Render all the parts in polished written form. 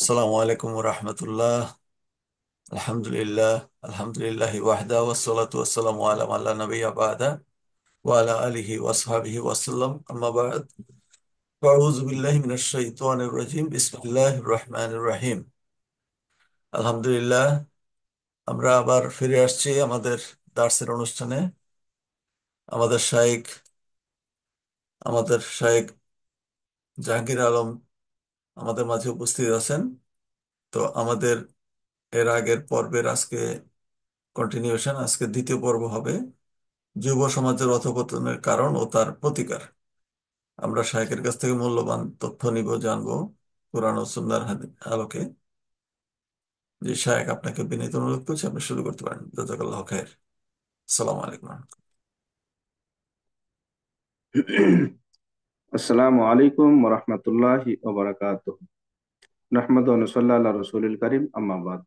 আসসালামু আলাইকুম রহমতুল্লাহ। আলহামদুলিল্লাহ। আলহামদুলিল্লাহ ওয়াহদা ওয়াসসালাতু ওয়াসসালামু আলা মান লা নাবিয়্যা বা'দা ওয়া আলা আলিহি ওয়া আসহাবিহি ওয়াসাল্লাম, আম্মা বা'দ। আউযু বিল্লাহি মিনাশ শাইতানির রাজীম। বিসমিল্লাহির রহমানির রহিম। আলহামদুলিল্লাহ, আমরা আবার ফিরে আসছি আমাদের দার্সের অনুষ্ঠানে। আমাদের শাইখ আমাদের শাইখ জাহাঙ্গীর আলম আমাদের মাঝে উপস্থিত আছেন। তো আমাদের এর আগের পর্বের আজকে কন্টিনিউশন, আজকে দ্বিতীয় পর্ব হবে যুব সমাজের অধঃপতনের কারণ ও তার প্রতিকার। আমরা শায়েখের কাছ থেকে মূল্যবান তথ্য নিব, জানবো কোরআন ও সুন্নাহর আলোকে। যে শায়েখ, আপনাকে বিনীত অনুরোধ করছি, আপনি শুরু করতে পারেন। জাযাকাল্লাহু খাইর। আসসালামু আলাইকুম। আসসালামু আলাইকুম ওরহমতুল্লাহি ওবারাকাতুহু। নাহমাদু ওয়া নুসাল্লি আলা রাসূলিল কারীম, আম্মা বাদ।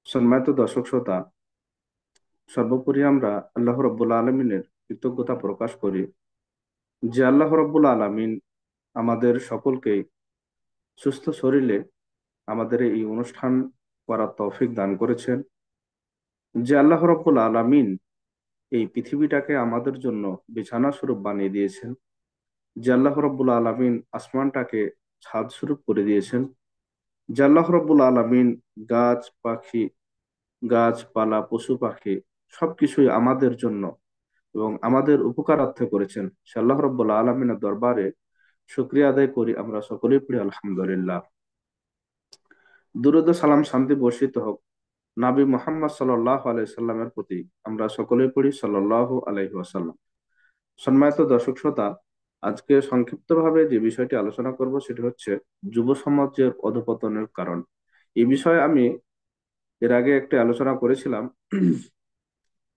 সম্মানিত দর্শক শ্রোতা, সর্বোপরি আমরা আল্লাহ রাব্বুল আলামিনের কৃতজ্ঞতা প্রকাশ করি যে আল্লাহ রাব্বুল আলামিন আমাদের সকলকে সুস্থ শরীরে আমাদের এই অনুষ্ঠান করার তৌফিক দান করেছেন। যে আল্লাহ রাব্বুল আলামিন এই পৃথিবীটাকে আমাদের জন্য বিছানা স্বরূপ বানিয়ে দিয়েছেন। যে আল্লাহ রাব্বুল আলামিন আসমানটাকে ছাদ স্বরূপ করে দিয়েছেন। যে আল্লাহ রব্বুল আলামিন গাছ পাখি, গাছপালা, পশু পাখি সবকিছুই আমাদের জন্য এবং আমাদের উপকারার্থে করেছেন, সে আল্লাহ রব্বুল আলামিনের দরবারে শুকরিয়া আদায় করি। আমরা সকলেই পড়ি আলহামদুলিল্লাহ। দুরূদ ও সালাম শান্তি বর্ষিত হোক নবী মুহাম্মদ সাল্লাল্লাহু আলাইহি সাল্লামের প্রতি। আমরা সকলেই পড়ি সাল্লাল্লাহু আলাইহি ওয়াসাল্লাম। সম্মানিত দর্শক শ্রোতা, আজকে সংক্ষিপ্তভাবে যে বিষয়টি আলোচনা করব সেটি হচ্ছে যুব সমাজের অধঃপতনের কারণ। এই বিষয়ে আমি এর আগে একটি আলোচনা করেছিলাম।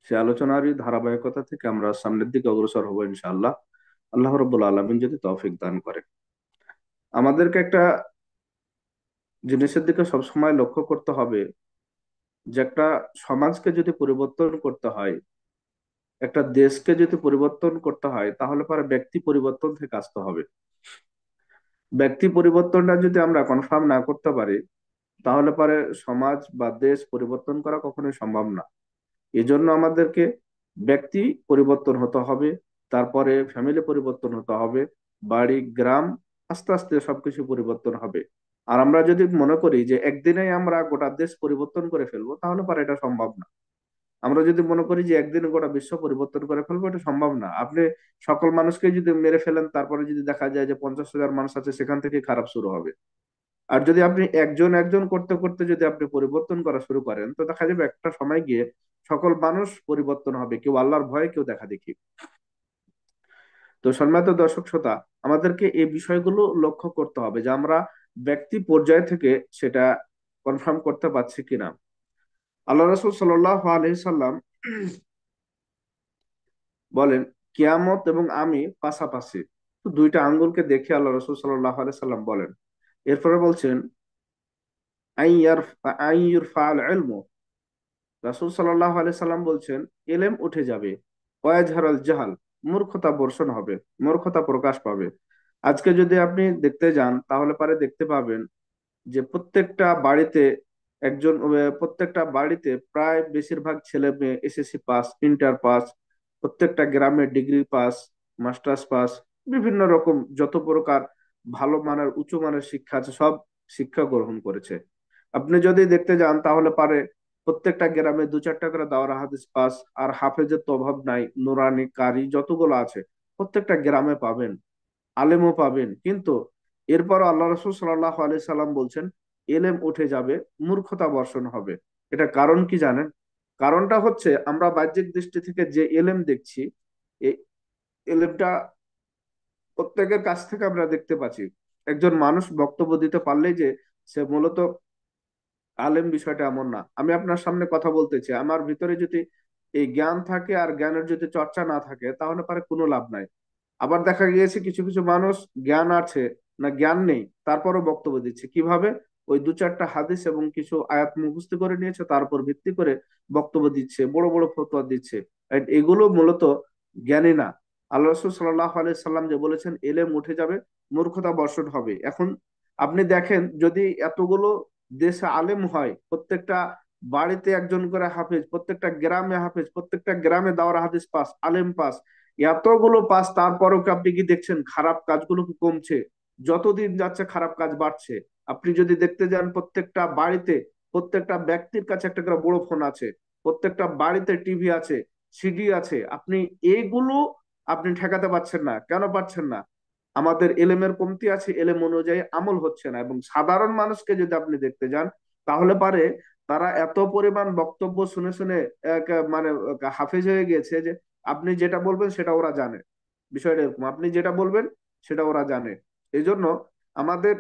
সে আলোচনারই ধারাবাহিকতা থেকে আমরা সামনের দিকে অগ্রসর হবো ইনশাআল্লাহ, আল্লাহ রাব্বুল আলামিন যদি তৌফিক দান করে। আমাদেরকে একটা জিনিসের দিকে সবসময় লক্ষ্য করতে হবে যে একটা সমাজকে যদি পরিবর্তন করতে হয়, একটা দেশকে যদি পরিবর্তন করতে হয়, তাহলে পরে ব্যক্তি পরিবর্তন থেকে আসতে হবে। ব্যক্তি পরিবর্তনটা যদি আমরা কনফার্ম না করতে পারি, তাহলে পরে সমাজ বা দেশ পরিবর্তন করা কখনোই সম্ভব না। এজন্য আমাদেরকে ব্যক্তি পরিবর্তন হতে হবে, তারপরে ফ্যামিলি পরিবর্তন হতে হবে, বাড়ি গ্রাম, আস্তে আস্তে সবকিছু পরিবর্তন হবে। আর আমরা যদি মনে করি যে একদিনেই আমরা গোটা দেশ পরিবর্তন করে ফেলবো, তাহলে পরে এটা সম্ভব না। আমরা যদি মনে করি যে একদিনে গোটা বিশ্ব পরিবর্তন করে ফেলবো, এটা সম্ভব না। আপনি সকল মানুষকে যদি মেরে ফেলেন, তারপরে যদি দেখা যায় যে 50,000 মানুষ আছে, সেখান থেকে খারাপ শুরু হবে। আর যদি আপনি একজন একজন করতে করতে যদি আপনি পরিবর্তন করা শুরু করেন, তো দেখা যাবে একটা সময় গিয়ে সকল মানুষ পরিবর্তন হবে, কেউ আল্লাহর ভয়ে, কেউ দেখা দেখি। তো সম্মানিত দর্শক শ্রোতা, আমাদেরকে এই বিষয়গুলো লক্ষ্য করতে হবে যে আমরা ব্যক্তি পর্যায় থেকে সেটা কনফার্ম করতে পারছি কিনা। আল্লাহ রাসূল সাল্লাল্লাহু আলাইহি সাল্লাম বলেন, কিয়ামত এবং আমি পাশাপাশি। তো দুইটা আঙ্গুলকে দেখে আল্লাহ রাসূল সাল্লাল্লাহু আলাইহি সাল্লাম বলেন। এরপরে বলছেন, আইয়ুর ফাল ইলমু, রাসূল সাল্লাল্লাহু আলাইহি সাল্লাম বলছেন, এলেম উঠে যাবে, ওয়াজহারাল জাহাল, মূর্খতা বর্ষণ হবে, মূর্খতা প্রকাশ পাবে। আজকে যদি আপনি দেখতে যান, তাহলে পারে দেখতে পাবেন যে প্রত্যেকটা বাড়িতে প্রত্যেকটা বাড়িতে প্রায় বেশিরভাগ ছেলে মেয়ে এসএসসি পাস, ইন্টার পাস, প্রত্যেকটা গ্রামে ডিগ্রি পাস, মাস্টার্স পাস, বিভিন্ন রকম যত প্রকার ভালো মানের উঁচু মানের শিক্ষা আছে, সব শিক্ষা গ্রহণ করেছে। আপনি যদি দেখতে যান, তাহলে পারে প্রত্যেকটা গ্রামে দু চারটা করে দাওরা হাদিস পাস, আর হাফেজের তো অভাব নাই, নুরানি কারি যতগুলো আছে প্রত্যেকটা গ্রামে পাবেন, আলেমও পাবেন। কিন্তু এরপর আল্লাহ রসুল সাল্লাহ আলি সাল্লাম বলছেন, এলেম উঠে যাবে, মূর্খতা বর্ষণ হবে। এটা কারণ কি জানেন? কারণটা হচ্ছে আমরা বাহ্যিক দৃষ্টি থেকে যে এলেম দেখছি, এই এলেমটা প্রত্যেকের কাছ থেকে আমরা দেখতে পাচ্ছি। একজন মানুষ বক্তব্য দিতে পারলেই যে সে মূলত আলেম, বিষয়টা এমন না। আমি আপনার সামনে কথা বলতেছি, আমার ভিতরে যদি এই জ্ঞান থাকে আর জ্ঞানের যদি চর্চা না থাকে, তাহলে পারে কোনো লাভ নাই। আবার দেখা গিয়েছে কিছু কিছু মানুষ জ্ঞান আছে না জ্ঞান নেই, তারপরও বক্তব্য দিচ্ছে। কিভাবে? ওই দু চারটা হাদিস এবং কিছু আয়াত মুখস্থ করে নিয়েছে, তার উপর ভিত্তি করে বক্তব্য দিচ্ছে, বড় বড় ফতোয়া দিচ্ছে। And এগুলো মূলত জ্ঞানী না। আল্লাহ রসুল সাল্লাহ আলাইহি সাল্লাম যে বলেছেন, এলেম উঠে যাবে, মূর্খতা বর্ষণ হবে। এখন আপনি দেখেন যদি এতগুলো দেশে আলেম হয়, প্রত্যেকটা বাড়িতে একজন করে হাফেজ, প্রত্যেকটা গ্রামে হাফেজ, প্রত্যেকটা গ্রামে দাওরা হাদিস পাস, আলেম পাস, এতগুলো পাস, তারপরেও কি আপনি কি দেখছেন খারাপ কাজগুলো কি কমছে? যতদিন যাচ্ছে খারাপ কাজ বাড়ছে। আপনি যদি দেখতে যান প্রত্যেকটা বাড়িতে, প্রত্যেকটা ব্যক্তির কাছে একটা করে বড় ফোন আছে, প্রত্যেকটা বাড়িতে টিভি আছে, সিডি আছে। আপনি এইগুলো আপনি ঠেকাতে পারছেন না। কেন পারছেন না? আমাদের এলেমের কমতি আছে, এলেম অনুযায়ী আমল হচ্ছে না। এবং সাধারণ মানুষকে যদি আপনি দেখতে যান, তাহলে পারে তারা এত পরিমাণ বক্তব্য শুনে শুনে মানে হাফেজ হয়ে গিয়েছে যে আপনি যেটা বলবেন সেটা ওরা জানে। বিষয়টা এরকম, আপনি যেটা বলবেন সেটা ওরা জানে। এই জন্য আমাদের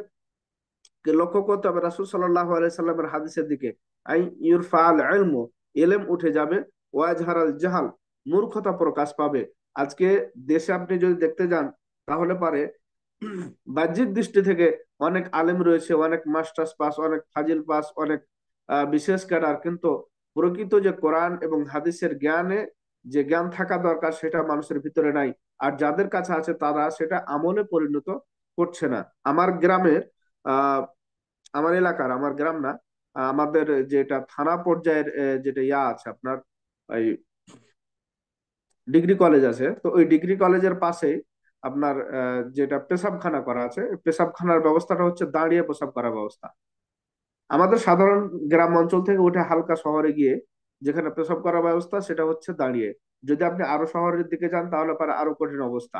লক্ষ্য করতে হবে রাসূল সাল্লাল্লাহু আলাইহি সাল্লামের হাদিসের দিকে। আই ইউরফা আল ইলমু, এলেম উঠে যাবে, ওয়াজহার আল জাহাল, মূর্খতা প্রকাশ পাবে। আজকে দেশে আপনি যদি দেখতে যান, তাহলে পারে বাহ্যিক দৃষ্টি থেকে অনেক আলেম রয়েছে, অনেক মাস্টার্স পাস, অনেক ফাজিল পাস, অনেক বিশেষ ক্যাডার, কিন্তু প্রকৃত যে কোরআন এবং হাদিসের জ্ঞানে যে জ্ঞান থাকা দরকার সেটা মানুষের ভিতরে নাই। আর যাদের কাছে আছে তারা সেটা আমলে পরিণত করছে না। আমার গ্রামের আহ আমার এলাকার, আমার গ্রাম না, আমাদের যেটা থানা পর্যায়ের যেটা আছে আপনার, ওই ডিগ্রি কলেজ আছে, তো ওই ডিগ্রি কলেজের পাশেই আপনার যেটা পেশাবখানা করা আছে, পেশাবখানার ব্যবস্থাটা হচ্ছে দাঁড়িয়ে পেশাব করার ব্যবস্থা। আমাদের সাধারণ গ্রাম অঞ্চল থেকে উঠে হালকা শহরে গিয়ে যেখানে পেশাব করার ব্যবস্থা সেটা হচ্ছে দাঁড়িয়ে। যদি আপনি আরো শহরের দিকে যান তাহলে পারে আরো কঠিন অবস্থা।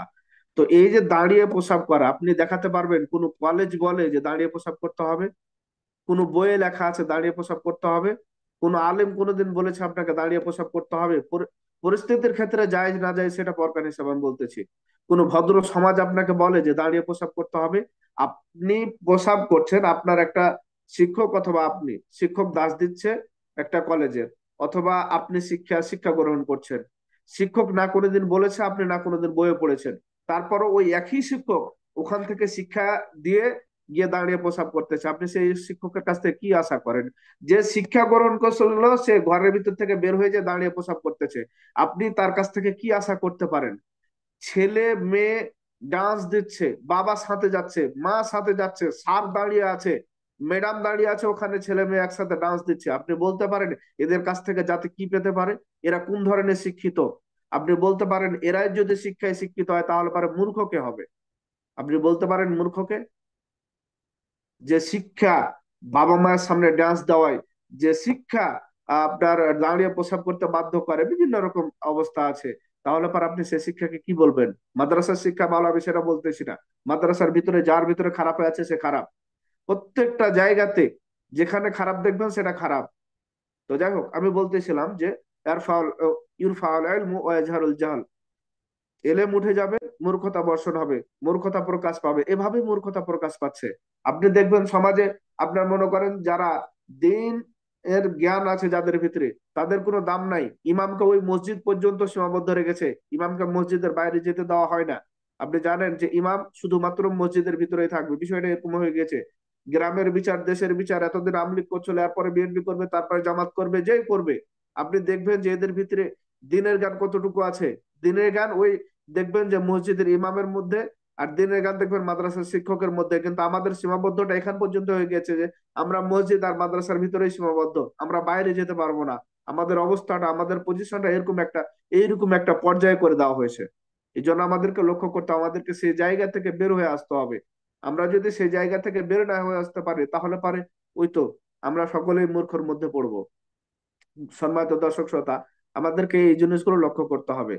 তো এই যে দাঁড়িয়ে প্রসাব করা, আপনি দেখাতে পারবেন কোন কলেজ বলে যে দাঁড়িয়ে প্রসাব করতে হবে? কোনো বইয়ে লেখা আছে দাঁড়িয়ে প্রসাব করতে হবে? কোনো আলেম কোনোদিন বলেছে আপনাকে দাঁড়িয়ে প্রসাব করতে হবে? পরিস্থিতির ক্ষেত্রে জায়েজ না যায় সেটা পরকার হিসাবে আমি বলতেছি। কোন ভদ্র সমাজ আপনাকে বলে যে দাঁড়িয়ে প্রসাব করতে হবে? আপনি প্রসাব করছেন, আপনার একটা শিক্ষক অথবা আপনি শিক্ষক দাস দিচ্ছে একটা কলেজের, অথবা আপনি শিক্ষা গ্রহণ করছেন, শিক্ষক না কোনোদিন বলেছে, আপনি না কোনোদিন বইয়ে পড়েছেন, তারপরও ওই একই শিক্ষক ওখান থেকে শিক্ষা দিয়ে গিয়ে দাঁড়িয়ে প্রসাব করতেছে। আপনি সেই শিক্ষকের কাছ থেকে কি আশা করেন? যে শিক্ষা গ্রহণ করলো সে ঘরের ভিতর থেকে বের হয়ে যে দাঁড়িয়ে প্রসাব করতেছে, আপনি তার কাছ থেকে কি আশা করতে পারেন? ছেলে মেয়ে ডান্স দিচ্ছে, বাবা সাথে যাচ্ছে, মা সাথে যাচ্ছে, স্যার দাঁড়িয়ে আছে, ম্যাডাম দাঁড়িয়ে আছে, ওখানে ছেলে মেয়ে একসাথে ডান্স দিচ্ছে। আপনি বলতে পারেন এদের কাছ থেকে যাতে কি পেতে পারে? এরা কোন ধরনের শিক্ষিত? আপনি বলতে পারেন এরাই যদি শিক্ষায় শিক্ষিত হয় তাহলে পারে মূর্খ কে হবে? আপনি বলতে পারেন মূর্খকে? যে শিক্ষা বাবা মায়ের সামনে ডান্স দেওয়ায়, যে শিক্ষা আপনার দাঁড়িয়ে প্রসাব করতে বাধ্য করে, বিভিন্ন রকম অবস্থা আছে, তাহলে পর আপনি সে শিক্ষাকে কি বলবেন? মাদ্রাসার শিক্ষা ভালো হবে সেটা বলতেছি না। মাদ্রাসার ভিতরে যার ভিতরে খারাপ হয়ে আছে সে খারাপ। প্রত্যেকটা জায়গাতে যেখানে খারাপ দেখবেন সেটা খারাপ। তো যাই হোক, আমি বলতেছিলাম যে ইরফাউল ইরফাউল ইলমু ওয়া ইয়াজহারুল জাহাল, এলেম উঠে যাবে, মূর্খতা বর্ষণ হবে, মূর্খতা প্রকাশ পাবে। এভাবে মূর্খতা প্রকাশ পাচ্ছে। আপনি দেখবেন সমাজে, আপনার মনে করেন যারা দিন এর জ্ঞান আছে যাদের ভিতরে, তাদের কোনো দাম নাই। ইমামকে ওই মসজিদ পর্যন্ত সীমাবদ্ধ রেখেছে, ইমামকে মসজিদের বাইরে যেতে দেওয়া হয় না। আপনি জানেন যে ইমাম শুধুমাত্র মসজিদের ভিতরেই থাকবে। বিষয়টা এরকম হয়ে গেছে। গ্রামের বিচার, দেশের বিচার, এতদিন আওয়ামী লীগ করছিল, এরপরে বিএনপি করবে, তারপরে জামাত করবে, যেই করবে, আপনি দেখবেন যে এদের ভিতরে দিনের জ্ঞান কতটুকু আছে। দিনের জ্ঞান ওই দেখবেন যে মসজিদের ইমামের মধ্যে, আর দিনের গান দেখবেন মাদ্রাসার শিক্ষকের মধ্যে। কিন্তু আমাদের সীমাবদ্ধতা এখান পর্যন্ত হয়ে গেছে যে আমরা মসজিদ আর মাদ্রাসার ভিতরেই সীমাবদ্ধ, আমরা বাইরে যেতে পারবো না। আমাদের অবস্থাটা, আমাদের পজিশনটা এইরকম একটা পর্যায়ে করে দেওয়া হয়েছে। এই জন্য আমাদেরকে লক্ষ্য করতে হবে, আমাদেরকে সেই জায়গা থেকে বের হয়ে আসতে হবে। আমরা যদি সেই জায়গা থেকে বের না হয়ে আসতে পারি তাহলে পারে ওই তো আমরা সকলেই মূর্খর মধ্যে পড়বো। সম্মানিত দর্শক শ্রোতা, আমাদেরকে এই জিনিসগুলো লক্ষ্য করতে হবে।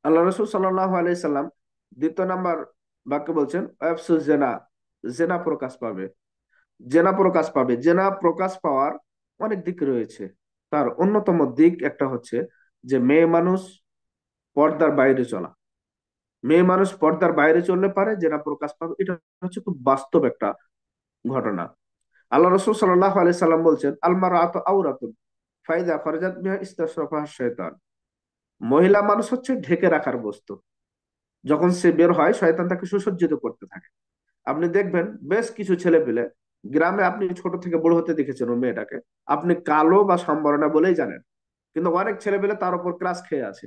আল্লাহ রসুল সাল্লাল্লাহু আলাইহি সাল্লাম দ্বিতীয় নাম্বার বাক্য বলছেন আফসুস জেনা, জেনা প্রকাশ পাবে। জেনা প্রকাশ পাবে, জেনা প্রকাশ পাওয়ার অনেক দিক রয়েছে। তার অন্যতম দিক একটা হচ্ছে যে মেয়ে মানুষ পর্দার বাইরে চলা। মেয়ে মানুষ পর্দার বাইরে চললে পারে জেনা প্রকাশ পাবে। এটা হচ্ছে খুব বাস্তব একটা ঘটনা। আল্লাহ রসুল সাল্লাল্লাহু আলাইহি সাল্লাম বলছেন আল মারআতু আওরাতুন ফাইদা খরাজাত বিহা ইস্তাশরাফাহা শাইতান। মহিলা মানুষ হচ্ছে ঢেকে রাখার বস্তু। যখন সে বের হয় শয়তান তাকে সুসজ্জিত করতে থাকে। আপনি দেখবেন বেশ কিছু ছেলে পেলে গ্রামে, আপনি ছোট থেকে বড় হতে দেখেছেন ও মেয়েটাকে, আপনি কালো বা সম্বরণা বলেই জানেন, কিন্তু অনেক ছেলে পেলে তার উপর ক্রাশ খেয়ে আছে।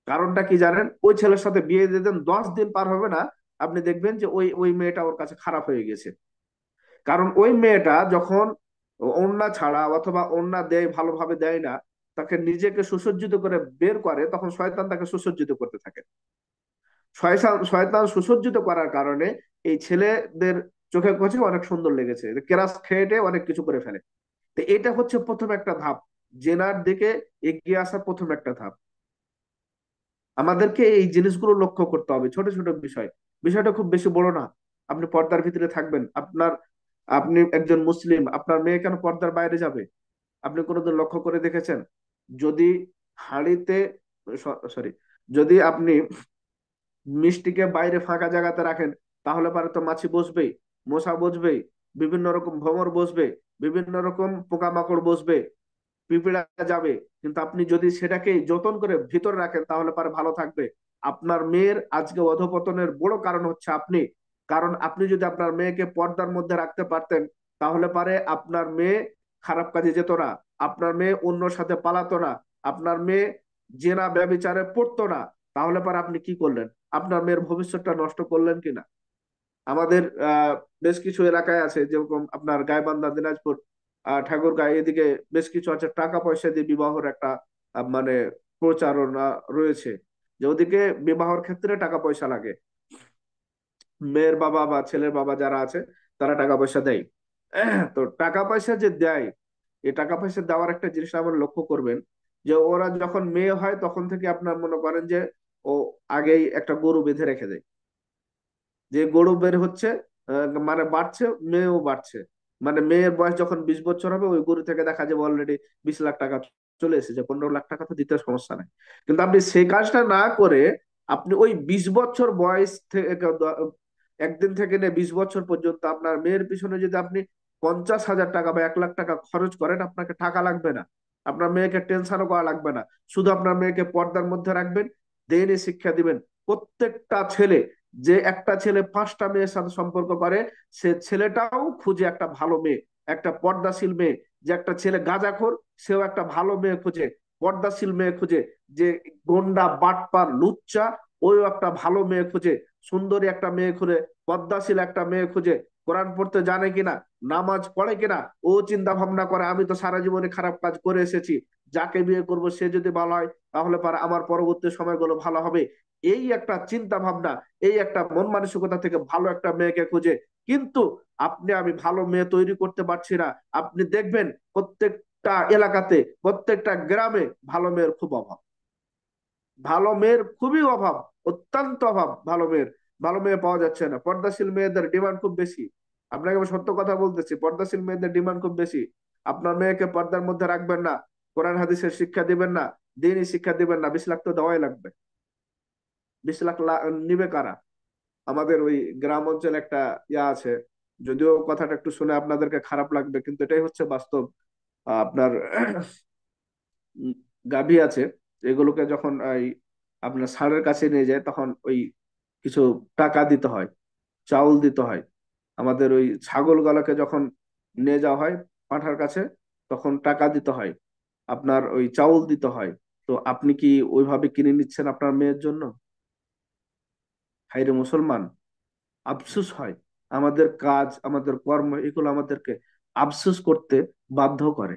কারণটা কি জানেন? ওই ছেলের সাথে বিয়ে দিয়ে দেন, 10 দিন পার হবে না, আপনি দেখবেন যে ওই ওই মেয়েটা ওর কাছে খারাপ হয়ে গেছে। কারণ ওই মেয়েটা যখন ওড়না ছাড়া অথবা ওড়না দেয়, ভালোভাবে দেয় না, তাকে নিজেকে সুসজ্জিত করে বের করে, তখন শয়তান তাকে সুসজ্জিত করতে থাকে। শয়তান শয়তান সুসজ্জিত করার কারণে এই ছেলেদের চোখে কাছে অনেক সুন্দর লেগেছে, কেরাস খেয়ে অনেক কিছু করে ফেলে। তো এটা হচ্ছে প্রথম একটা ধাপ, জেনার দিকে এগিয়ে আসার প্রথম একটা ধাপ। আমাদেরকে এই জিনিসগুলো লক্ষ্য করতে হবে, ছোট ছোট বিষয়। বিষয়টা খুব বেশি বড় না। আপনি পর্দার ভিতরে থাকবেন, আপনি একজন মুসলিম, আপনার মেয়ে কেন পর্দার বাইরে যাবে? আপনি কোনোদিন লক্ষ্য করে দেখেছেন? যদি হাঁড়িতে, সরি, যদি আপনি মিষ্টিকে বাইরে ফাঁকা জায়গাতে রাখেন, তাহলে পরে তো মাছি বসবেই, মশা বসবেই, বিভিন্ন রকম ভ্রমর বসবে, বিভিন্ন রকম পোকামাকড় বসবে, পিঁপড়া যাবে। কিন্তু আপনি যদি সেটাকে যতন করে ভিতরে রাখেন, তাহলে পারে ভালো থাকবে। আপনার মেয়ের আজকে অধপতনের বড় কারণ হচ্ছে আপনি। কারণ আপনি যদি আপনার মেয়েকে পর্দার মধ্যে রাখতে পারতেন, তাহলে পারে আপনার মেয়ে খারাপ কাজে যেত না, আপনার মেয়ে অন্যর সাথে পালাতো না, আপনার মেয়ে জেনা ব্যভিচারে পড়তো না। তাহলে পারে আপনি কি করলেন? আপনার মেয়ের ভবিষ্যৎটা নষ্ট করলেন কিনা? আমাদের আহ বেশ কিছু এলাকায় আছে, যেরকম আপনার গাইবান্ধা, দিনাজপুর, ঠাকুরগাঁও, এদিকে বেশ কিছু আছে, টাকা পয়সা দিয়ে বিবাহের একটা মানে প্রচারণা রয়েছে, যে ওদিকে বিবাহের ক্ষেত্রে টাকা পয়সা লাগে। মেয়ের বাবা বা ছেলের বাবা যারা আছে, তারা টাকা পয়সা দেয়। তো টাকা পয়সা যে দেয়, এই টাকা পয়সা দেওয়ার একটা জিনিস আমরা লক্ষ্য করবেন, যে ওরা যখন মেয়ে হয় তখন থেকে আপনার মনে করেন যে ও আগেই একটা গরু বেঁধে রেখে দেয়, যে গরু বের হচ্ছে, মানে বাড়ছে, মেয়েও বাড়ছে। মানে মেয়ের বয়স যখন 20 বছর হবে, ওই গরু থেকে দেখা যাবে অলরেডি 20 লাখ টাকা চলে এসেছে, 15 লাখ টাকা তো দিতে সমস্যা নাই। কিন্তু আপনি সেই কাজটা না করে, আপনি ওই 20 বছর বয়স থেকে একদিন থেকে নিয়ে 20 বছর পর্যন্ত আপনার মেয়ের পিছনে যদি আপনি 50,000 টাকা বা 1 লাখ টাকা খরচ করেন, আপনাকে টাকা লাগবে না, আপনার মেয়েকে টেনশনও করা লাগবে না। শুধু আপনার মেয়েকে পর্দার মধ্যে রাখবেন, দিনই শিক্ষা দিবেন। প্রত্যেকটা ছেলে, যে একটা ছেলে 5টা মেয়ের সাথে সম্পর্ক করে, সে ছেলেটাও খুঁজে একটা ভালো মেয়ে, একটা পর্দাশীল মেয়ে। যে একটা ছেলে গাঁজাখোর, সেও একটা ভালো মেয়ে খুঁজে, পর্দাশীল মেয়ে খুঁজে। যে গন্ডা বাটপার লুচ্চা, ওই একটা ভালো মেয়ে খুঁজে, সুন্দরী একটা মেয়ে খুঁজে, পর্দাশীল একটা মেয়ে খুঁজে। কোরআন পড়তে জানে কিনা, নামাজ পড়ে কিনা, ও চিন্তা ভাবনা করে, আমি তো সারা জীবনে খারাপ কাজ করে এসেছি, যাকে বিয়ে করব সে যদি ভালো হয়, তাহলে পারে আমার পরবর্তী সময়গুলো ভালো হবে। এই একটা চিন্তা ভাবনা, এই একটা মন মানসিকতা থেকে ভালো একটা মেয়েকে খুঁজে। কিন্তু আমি ভালো মেয়ে তৈরি করতে পারছি না। আপনি দেখবেন প্রত্যেকটা এলাকাতে, প্রত্যেকটা গ্রামে ভালো মেয়ের খুব অভাব, ভালো মেয়ের খুবই অভাব, অত্যন্ত অভাব ভালো মেয়ের। ভালো মেয়ে পাওয়া যাচ্ছে না, পর্দাশীল মেয়েদের ডিমান্ড খুব বেশি। আপনাকে আমি সত্য কথা বলতেছি, পর্দাশীল মেয়েদের ডিমান্ড খুব বেশি। আপনার মেয়েকে পর্দার মধ্যে রাখবেন না, কোরআন হাদিসের শিক্ষা দিবেন না, দিনই শিক্ষা দিবেন না, 20 লাখ তো দেওয়াই লাগবে। 20 লাখ নিবে কারা? আমাদের ওই গ্রাম অঞ্চলে একটা আছে, যদিও কথাটা একটু শুনে আপনাদেরকে খারাপ লাগবে, কিন্তু এটাই হচ্ছে বাস্তব। আপনার উম, গাভী আছে, এগুলোকে যখন আপনার ষাঁড়ের কাছে নিয়ে যায়, তখন ওই কিছু টাকা দিতে হয়, চাউল দিতে হয়। আমাদের ওই ছাগল গলাকে যখন নিয়ে যাওয়া হয় পাঁঠার কাছে, তখন টাকা দিতে হয়, আপনার ওই চাউল দিতে হয়। তো আপনি কি ওইভাবে কিনে নিচ্ছেন আপনার মেয়ের জন্য? হাইরে মুসলমান, আফসোস হয়। আমাদের কাজ, আমাদের কর্ম, এগুলো আমাদেরকে আফসোস করতে বাধ্য করে।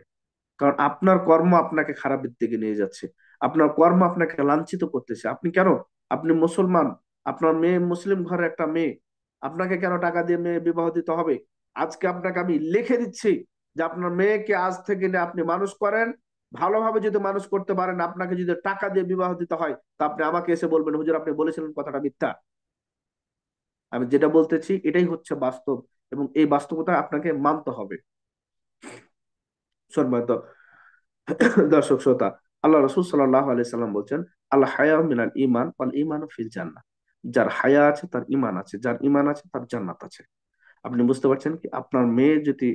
কারণ আপনার কর্ম আপনাকে খারাপের দিকে নিয়ে যাচ্ছে, আপনার কর্ম আপনাকে লাঞ্ছিত করতেছে। আপনি কেন, আপনি মুসলমান, আপনার মেয়ে মুসলিম ঘরের একটা মেয়ে, আপনাকে কেন টাকা দিয়ে মেয়ে বিবাহ দিতে হবে? আজকে আপনাকে আমি লিখে দিচ্ছি যে আপনার মেয়েকে আজ থেকে নিয়ে আপনি মানুষ করেন। ভালোভাবে যদি মানুষ করতে পারেন, আপনাকে যদি টাকা দিয়ে বিবাহ দিতে হয়, তা আপনি আমাকে এসে বলবেন, হুজুর আপনি বলেছিলেন কথাটা মিথ্যা। আমি যেটা বলতেছি এটাই হচ্ছে বাস্তব, এবং এই বাস্তবতা আপনাকে মানতে হবে। সম্মানিত দর্শক শ্রোতা, আল্লাহ রসুল সাল্লাহ আলাইহি সাল্লাম বলছেন, আল্লাহ হায়া মিনাল ইমান ওয়াল ইমানু ফিল জান্নাহ। যার হায়া আছে তার ইমান আছে, যার ইমান আছে তার জান্নাত আছে। আপনি বুঝতে পারছেন কি? আপনার মেয়ে যদি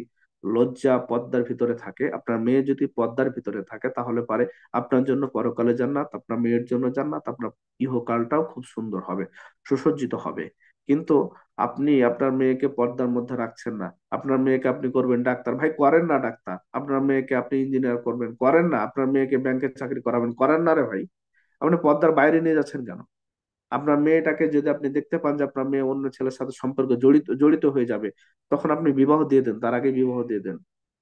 লজ্জা পর্দার ভিতরে থাকে, আপনার মেয়ে যদি পর্দার ভিতরে থাকে, তাহলে পারে আপনার জন্য পরকালে জান্নাত, আপনার মেয়ের জন্য জান্নাত, আপনার ইহকালটাও খুব সুন্দর হবে, সুসজ্জিত হবে। কিন্তু আপনি আপনার মেয়েকে পর্দার মধ্যে রাখছেন না, আপনার মেয়েকে আপনি করবেন ডাক্তার, ভাই করেন না ডাক্তার, আপনার মেয়েকে আপনি ইঞ্জিনিয়ার করবেন, করেন না, আপনার মেয়েকে ব্যাংকের চাকরি করাবেন, করেন না রে ভাই। আপনি পর্দার বাইরে নিয়ে যাচ্ছেন কেন? আপনার মেয়েটাকে যদি আপনি দেখতে পান যে আপনার মেয়ে অন্য ছেলের সাথে সম্পর্কে জড়িত জড়িত হয়ে যাবে, তখন আপনি বিবাহ দিয়ে দেন, তার আগে বিবাহ দিয়ে দেন।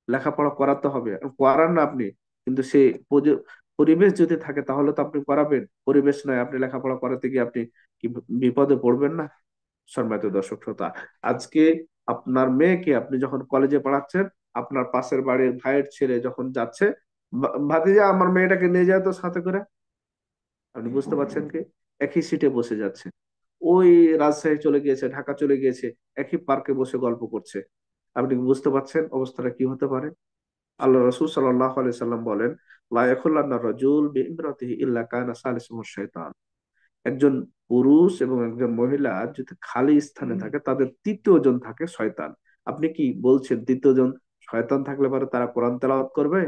লেখাপড়া করাতে হবে, করান না আপনি, কিন্তু সে পরিবেশ যদি থাকে তাহলে তো আপনি করাবেন। পরিবেশ নয়, আপনি লেখাপড়া করাতে গিয়ে আপনি কি বিপদে পড়বেন না? সম্মানিত দর্শক শ্রোতা, আজকে আপনার মেয়েকে আপনি যখন কলেজে পড়াচ্ছেন, আপনার পাশের বাড়ির ভাইয়ের ছেলে যখন যাচ্ছে, ভাতিজা আমার মেয়েটাকে নিয়ে যায় তো সাথে করে, আপনি বুঝতে পারছেন কি? একই সিটে বসে যাচ্ছে, ওই রাজশাহী চলে গিয়েছে, ঢাকা চলে গিয়েছে, একই পার্কে বসে গল্প করছে। আপনি কি বুঝতে পারছেন অবস্থাটা কি হতে পারে? আল্লাহ রসুল সাল্লাল্লাহু আলাইহি সাল্লাম বলেন, লা ইয়াখুল্লান্না রাজুল বিইমরাতিহি ইল্লা কানা সালিসুহুম শাইতান। একজন পুরুষ এবং একজন মহিলা যদি খালি স্থানে থাকে, তাদের তৃতীয় জন থাকে শয়তান। আপনি কি বলছেন তৃতীয় জন শয়তান থাকলে পরে তারা কোরআন তেলাওয়াত করবে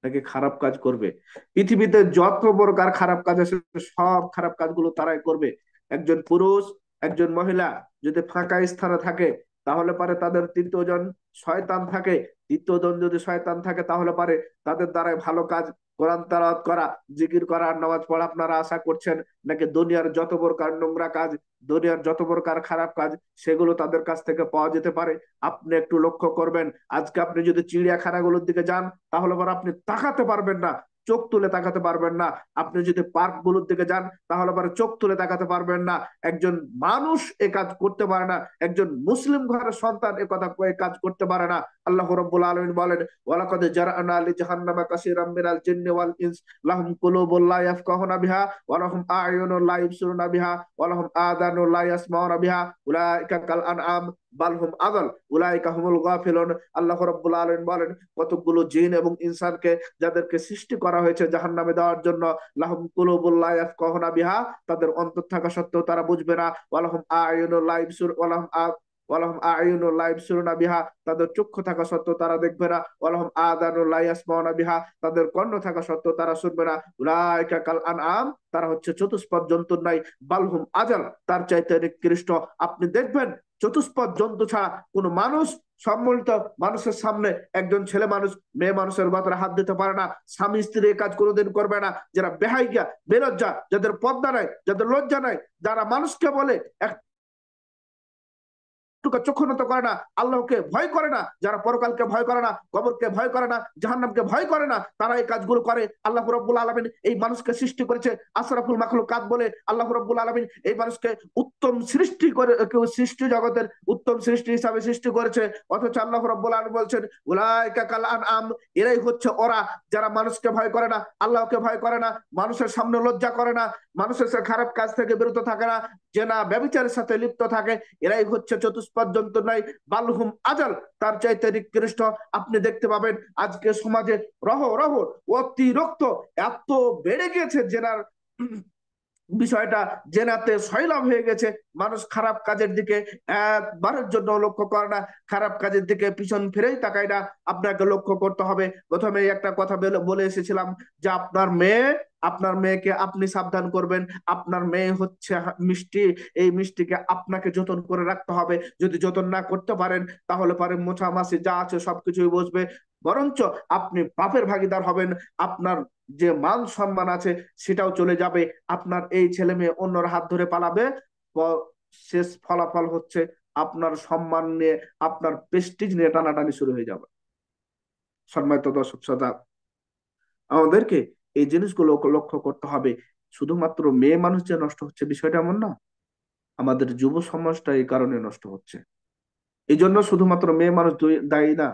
নাকি খারাপ কাজ করবে? পৃথিবীতে যত প্রকার খারাপ কাজ আছে, সব খারাপ কাজগুলো তারাই করবে। একজন পুরুষ, একজন মহিলা যদি ফাঁকা স্থানে থাকে, তাহলে পারে তাদের তৃতীয় জন শয়তান থাকে। তৃতীয় জন যদি শয়তান থাকে, তাহলে পারে তাদের দ্বারাই ভালো কাজ, কোরআন তেলাওয়াত করা, জিকির করা আর নামাজ পড়া আপনারা আশা করছেন নাকি দুনিয়ার যত প্রকার নোংরা কাজ, দুনিয়ার যত প্রকার খারাপ কাজ, সেগুলো তাদের কাছ থেকে পাওয়া যেতে পারে? আপনি একটু লক্ষ্য করবেন, আজকে আপনি যদি চিড়িয়াখানাগুলোর দিকে যান, তাহলে পর আপনি তাকাতে পারবেন না, চোখ তুলে তাকাতে পারবেন না। আপনি যদি পার্ক গুলোর দিকে যান, তাহলে পরে চোখ তুলে তাকাতে পারবেন না। একজন মানুষ এ কাজ করতে পারে না, একজন মুসলিম ঘরের সন্তান এ কাজ করতে পারে না। আল্লাহ রাব্বুল আলামিন বলেন, ওয়ালাকাদ জারানা লি জাহান্নামা কাসীরাম মিনাল জিন্নি ওয়াল ইনস লাহুম কুলুবুল লা ইয়াফকাহুনা বিহা ওয়া লাহুম আ'য়ুনুন লা ইবসিরুনা বিহা ওয়া লাহুম আযানুন লা ইয়াসমাউনা বিহা উলাইকা কাল আনআম বাল হুম আযাল উলাইকা হুমুল গাফিলুন। আল্লাহ রাব্বুল আলামিন বলেন, কতগুলো জিন এবং ইনসানকে যাদেরকে সৃষ্টি করা হয়েছে জাহান্নামে দেওয়ার জন্য, লাহুম কুলুবুল লা ইয়াফকাহুনা বিহা, তাদের অন্তর থাকা সত্ত্বেও তারা বুঝবে না, ওয়া লাহুম আ'য়ুনুন লা ইবসির ওয়া লাহুম ওয়ালাহুম আ'য়ুনুন লা ইবসিরুনা বিহা, তাদের চক্ষু থাকা সত্ত্বেও তারা দেখবে না, ওয়ালাহুম আযানুন লা ইয়াসমাউনা বিহা, তাদের কর্ণ থাকা সত্ত্বেও তারা শুনবে না। উলাইকা কাল আনআম, তারা হচ্ছে চতুষ্পদ জন্তুর নাই, বালহুম আজাল, তার চাইতে নিকৃষ্ট। আপনি দেখবেন চতুষ্পদ জন্তু ছাড়া কোন মানুষ, সম্মিলিত মানুষের সামনে একজন ছেলে মানুষ মেয়ে মানুষের ব্যাপারে হাত দিতে পারে না। স্বামী স্ত্রী এই কাজ কোনোদিন করবে না। যারা বেহাইয়া, বেলজ্জা, যাদের পর্দা নাই, যাদের লজ্জা নাই, যারা মানুষকে বলে চক্ষু নত করে না, আল্লাহকে ভয় করে না, যারা পরকালকে ভয় করে না, কবরকে ভয় করে না, জাহান্নামকে ভয় করে না, তারা এই কাজগুলো করে। আল্লাহ রাব্বুল আলামিন এই মানুষকে সৃষ্টি করেছে আশরাফুল মাখলুকাত বলে। আল্লাহ রাব্বুল আলামিন এই মানুষকে উত্তম সৃষ্টি করে, কেউ সৃষ্টি জগতের উত্তম সৃষ্টি হিসাবে সৃষ্টি করেছে। অথচ আল্লাহ রাব্বুল আলামিন বলছেন, উলাইকা কাল আনআম, এরাই হচ্ছে ওরা যারা মানুষকে ভয় করে না, আল্লাহকে ভয় করে না, মানুষের সামনে লজ্জা করে না, মানুষের খারাপ কাজ থেকে বিরত থাকে না, জেনা ব্যভিচারের সাথে লিপ্ত থাকে, এরাই হচ্ছে চতুষ্পদ জন্তু নাই, বালহুম আজাল, তার চাইতে নিকৃষ্ট। আপনি দেখতে পাবেন আজকে সমাজে রহ রহ অতিরিক্ত এত বেড়ে গেছে জেনার বিষয়টা, জেনাতে সয়লাভ হয়ে গেছে। মানুষ খারাপ কাজের দিকে একবারের জন্য লক্ষ্য করে না, খারাপ কাজের দিকে পিছন ফিরেই তাকায় না। আপনাকে লক্ষ্য করতে হবে, প্রথমে একটা কথা বলে এসেছিলাম যে আপনার মেয়েকে আপনি সাবধান করবেন। আপনার মেয়ে হচ্ছে মিষ্টি, এই মিষ্টিকে আপনাকে যতন করে রাখতে হবে। যদি যতন না করতে পারেন, তাহলে পারে মোছামাছি যা আছে সবকিছুই বসবে, বরঞ্চ আপনি পাপের ভাগিদার হবেন। আপনার যে মান সম্মান আছে সেটাও চলে যাবে। আপনার এই ছেলে মেয়ে অন্যর হাত ধরে পালাবে, শেষ ফলাফল হচ্ছে আপনার সম্মান নিয়ে, আপনার প্রেস্টিজ নিয়ে টানাটানি শুরু হয়ে যাবে। সম্মানিত দর্শক শ্রোতা, আমাদেরকে এই জিনিসগুলো লক্ষ্য করতে হবে। শুধুমাত্র মেয়ে মানুষ যে নষ্ট হচ্ছে বিষয়টা এমন না, আমাদের যুব সমাজটা এই কারণে নষ্ট হচ্ছে। এই জন্য শুধুমাত্র মেয়ে মানুষ দায়ী না,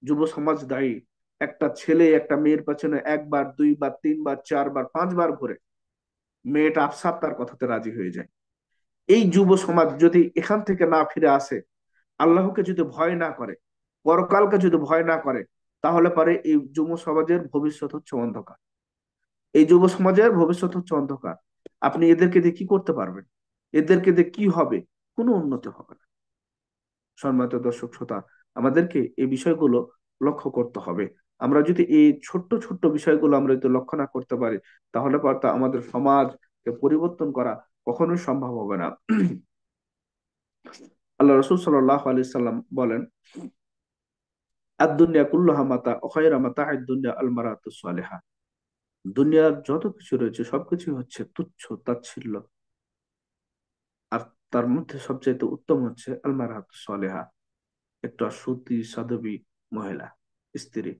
যুব সমাজ দায়ী। একটা ছেলে একটা মেয়ের পেছনে একবার, দুইবার, তিনবার, চারবার, পাঁচবার ঘুরে, মেয়েটা আফসার তার কথাতে রাজি হয়ে যায়। এই যুব সমাজ যদি এখান থেকে না ফিরে আসে, আল্লাহকে যদি ভয় না করে, পরকালকে যদি ভয় না করে, তাহলে পারে এই যুব সমাজের ভবিষ্যৎ হচ্ছে অন্ধকার। এই যুব সমাজের ভবিষ্যৎ হচ্ছে অন্ধকার। আপনি এদেরকে দিয়ে কি করতে পারবেন? এদেরকে দিয়ে কি হবে? কোনো উন্নতি হবে না। সম্মানিত দর্শক শ্রোতা, আমাদেরকে এই বিষয়গুলো লক্ষ্য করতে হবে। আমরা যদি এই ছোট্ট ছোট্ট বিষয়গুলো আমরা যদি লক্ষ্য না করতে পারি, তাহলে পারতো আমাদের সমাজকে পরিবর্তন করা কখনোই সম্ভব হবে না। আল্লাহ রসুল সাল্লাল্লাহু আলাইহি সাল্লাম বলেন, আদ-দুনিয়া কুল্লুহা মাতা ওয়া খায়রু মাতা'আদ দুনিয়া আল মারাতুস সালিহা। দুনিয়ার যত কিছু রয়েছে সবকিছু হচ্ছে তুচ্ছ তাচ্ছিল্য, তার মধ্যে সবচেয়ে উত্তম হচ্ছে আল মারহাতু সালেহা, একটা সতী সাধবী মহিলা, স্ত্রী।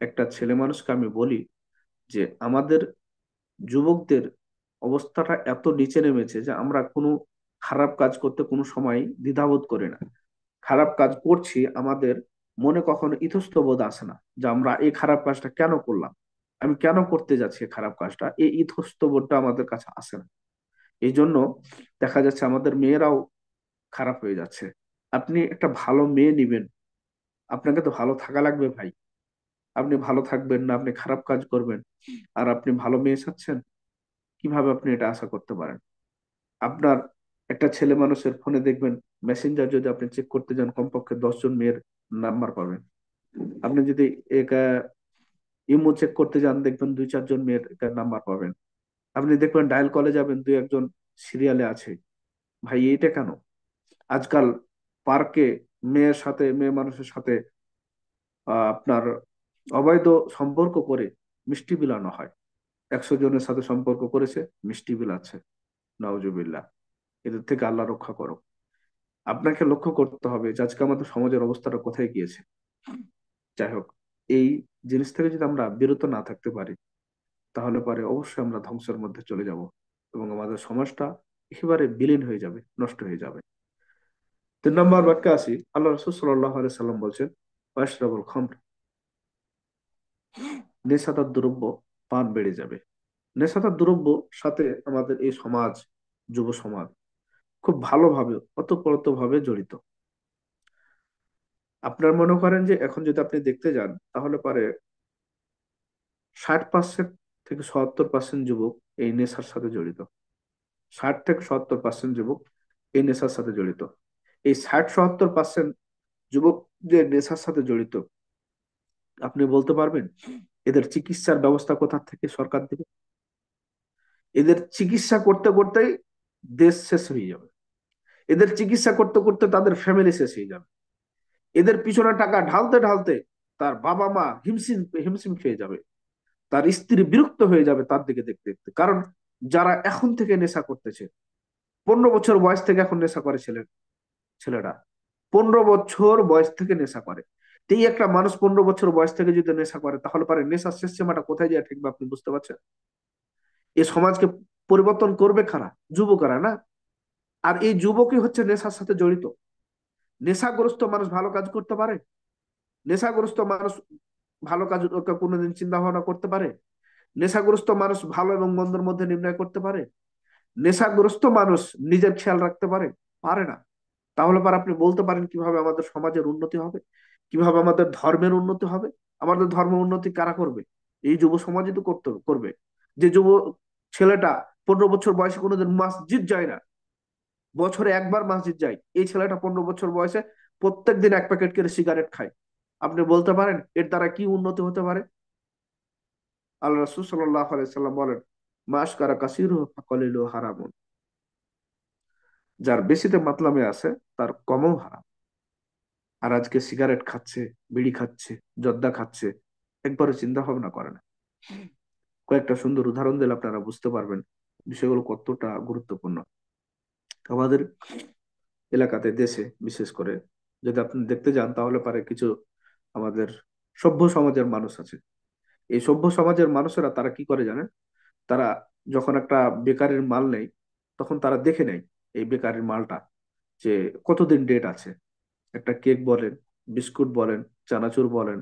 একটা ছেলে মানুষকে আমি বলি যে আমাদের যুবকদের অবস্থাটা এত নিচে নেমেছে যে আমরা কোনো খারাপ কাজ করতে কোনো সময় দ্বিধাবোধ করি না। খারাপ কাজ করছি, আমাদের মনে কখনো ইতস্তবোধ আসে না যে আমরা এই খারাপ কাজটা কেন করলাম, আমি কেন করতে যাচ্ছি এই খারাপ কাজটা, এই ইতস্তবোধটা আমাদের কাছে আসে না। এই জন্য দেখা যাচ্ছে আমাদের মেয়েরাও খারাপ হয়ে যাচ্ছে। আপনি একটা ভালো মেয়ে নিবেন, আপনাকে তো ভালো থাকা লাগবে ভাই। আপনি ভালো থাকবেন না, আপনি খারাপ কাজ করবেন, আর আপনি ভালো মেয়ে চাচ্ছেন, কিভাবে আপনি এটা আশা করতে পারেন? আপনার একটা ছেলে মানুষের ফোনে দেখবেন, মেসেঞ্জার যদি আপনি চেক করতে যান, কমপক্ষে 10 জন মেয়ের নাম্বার পাবেন। আপনি যদি একা ইমো চেক করতে যান, দেখবেন 2-4 জন মেয়ের নাম্বার পাবেন। আপনি দেখবেন ডায়াল কলে যাবেন, 2-1 জন সিরিয়ালে আছে। ভাই এটা কেন? আজকাল পার্কে মেয়ে মানুষের সাথে আপনার অবৈধ সম্পর্ক করে মিষ্টি বিলানো হয়। 100 জনের সাথে সম্পর্ক করেছে, মিষ্টি বিলাচ্ছে। নাউজুবিল্লাহ। এদের থেকে আল্লাহ রক্ষা করো। আপনাকে লক্ষ্য করতে হবে যে আজকে আমাদের সমাজের অবস্থাটা কোথায় গিয়েছে। যাই হোক, এই জিনিস থেকে যদি আমরা বিরত না থাকতে পারি, তাহলে পরে অবশ্যই আমরা ধ্বংসের মধ্যে চলে যাব, এবং আমাদের সমাজটা একেবারে বিলীন হয়ে যাবে, নষ্ট হয়ে যাবে। 3 নম্বর বাক্যে আসি। আল্লাহ রসুল সাল্লাম বলছেন, ওয়াশরাবুল খামর, নেশাদার দ্রব্য পান বেড়ে যাবে। নেশাদার দ্রব্য সাথে আমাদের এই সমাজ, যুব সমাজ খুব ভালোভাবে ওতপ্রোতভাবে জড়িত। আপনার মনে করেন যে এখন যদি আপনি দেখতে যান, তাহলে পারে 60% থেকে 70% যুবক এই নেশার সাথে জড়িত। 60 থেকে 70% যুবক এই নেশার সাথে জড়িত। এই 60-70% যুবক যে নেশার সাথে জড়িত, আপনি বলতে পারবেন এদের চিকিৎসার ব্যবস্থা কোথা থেকে সরকার দেবে? এদের চিকিৎসা করতে করতেই দেশ শেষ হয়ে যাবে। এদের চিকিৎসা করতে করতে তাদের ফ্যামিলি শেষ হয়ে যাবে। এদের পিছনে টাকা ঢালতে ঢালতে তার বাবা মা হিমশিম হিমশিম খেয়ে যাবে। তার স্ত্রী বিরক্ত হয়ে যাবে তার দিকে দেখতে দেখতে। কারণ যারা এখন থেকে নেশা করতেছে, 15 বছর বয়স থেকে এখন নেশা করে ছেলেরা, 15 বছর বয়স থেকে নেশা করে। তো এই একটা মানুষ 15 বছর বয়স থেকে যদি নেশা করে, তাহলে পারে নেশার শেষ সীমাটা কোথায় যায় ঠিকভাবে আপনি বুঝতে পারছেন? এই সমাজকে পরিবর্তন করবে কারা? যুবকরা না? আর এই যুবকই হচ্ছে নেশার সাথে জড়িত। নেশাগ্রস্ত মানুষ ভালো কাজ করতে পারে? নেশাগ্রস্ত মানুষ ভালো কাজ কোনোদিন চিন্তা ভাবনা করতে পারে? নেশাগ্রস্ত মানুষ ভালো এবং মন্দের মধ্যে নির্ণয় করতে পারে? নেশাগ্রস্ত মানুষ নিজের খেয়াল রাখতে পারে? পারে না। তাহলে পর আপনি বলতে পারেন কিভাবে আমাদের সমাজের উন্নতি হবে, কিভাবে আমাদের ধর্মের উন্নতি হবে? আমাদের ধর্মের উন্নতি কারা করবে? এই যুব সমাজই তো করতে করবে। যে যুব ছেলেটা 15 বছর বয়সে কোনোদিন মসজিদ যায় না, বছরে একবার মসজিদ যায়, এই ছেলেটা 15 বছর বয়সে প্রত্যেক দিন 1 প্যাকেট করে সিগারেট খায়, আপনি বলতে পারেন এর দ্বারা কি উন্নতি হতে পারে? আল্লাহ রাসূল সাল্লাল্লাহু আলাইহি সাল্লাম বলেন, মাস কারা কাসিরু ফাকালিলু হারামুন, যার বেশিতে মাতলামে আছে তার কমও হারাম। আর আজকে সিগারেট খাচ্ছে, বিড়ি খাচ্ছে, জর্দা খাচ্ছে, একবারও চিন্তা ভাবনা করে না। কয়েকটা সুন্দর উদাহরণ দিলে আপনারা বুঝতে পারবেন বিষয়গুলো কতটা গুরুত্বপূর্ণ। আমাদের এলাকাতে, দেশে বিশেষ করে যদি আপনি দেখতে যান, তাহলে পারে কিছু আমাদের সভ্য সমাজের মানুষ আছে। এই সভ্য সমাজের মানুষেরা তারা কি করে জানেন? তারা যখন একটা বেকারির মাল নেয়, তখন তারা দেখে নেয় এই বেকারির মালটা যে কতদিন ডেট আছে। একটা কেক বলেন, বিস্কুট বলেন, চানাচুর বলেন,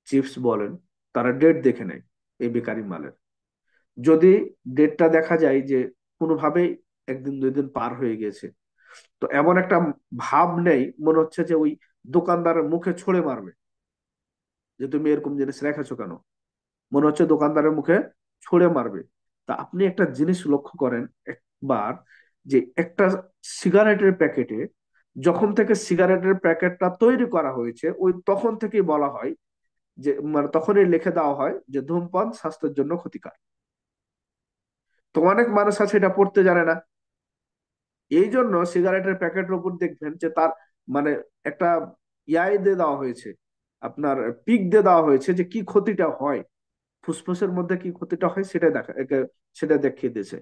চিপস বলেন, তারা ডেট দেখে নেয় এই বেকারি মালের। যদি ডেটটা দেখা যায় যে কোনোভাবেই 1 দিন 2 দিন পার হয়ে গেছে, তো এমন একটা ভাব নেই, মনে হচ্ছে যে ওই দোকানদারের মুখে ছুঁড়ে মারবে যে তুমি এরকম জিনিস রেখেছো কেন। মনে হচ্ছে দোকানদারের মুখে ছুঁড়ে মারবে। তা আপনি একটা জিনিস লক্ষ্য করেন একবার, যে একটা সিগারেটের প্যাকেটে, যখন থেকে সিগারেটের প্যাকেটটা তৈরি করা হয়েছে, ওই তখন থেকেই বলা হয় যে, মানে তখনই লিখে দেওয়া হয় যে ধূমপান স্বাস্থ্যের জন্য ক্ষতিকর। তো অনেক মানুষ আছে এটা পড়তে জানে না। এই জন্য সিগারেটের প্যাকেটের উপর দেখবেন যে তার মানে একটা ইয়াই দিয়ে দেওয়া হয়েছে, আপনার পিক দিয়ে দেওয়া হয়েছে যে কি ক্ষতিটা হয়, ফুসফুসের মধ্যে কি ক্ষতিটা হয় সেটা দেখা সেটা দেখিয়ে দিয়েছে।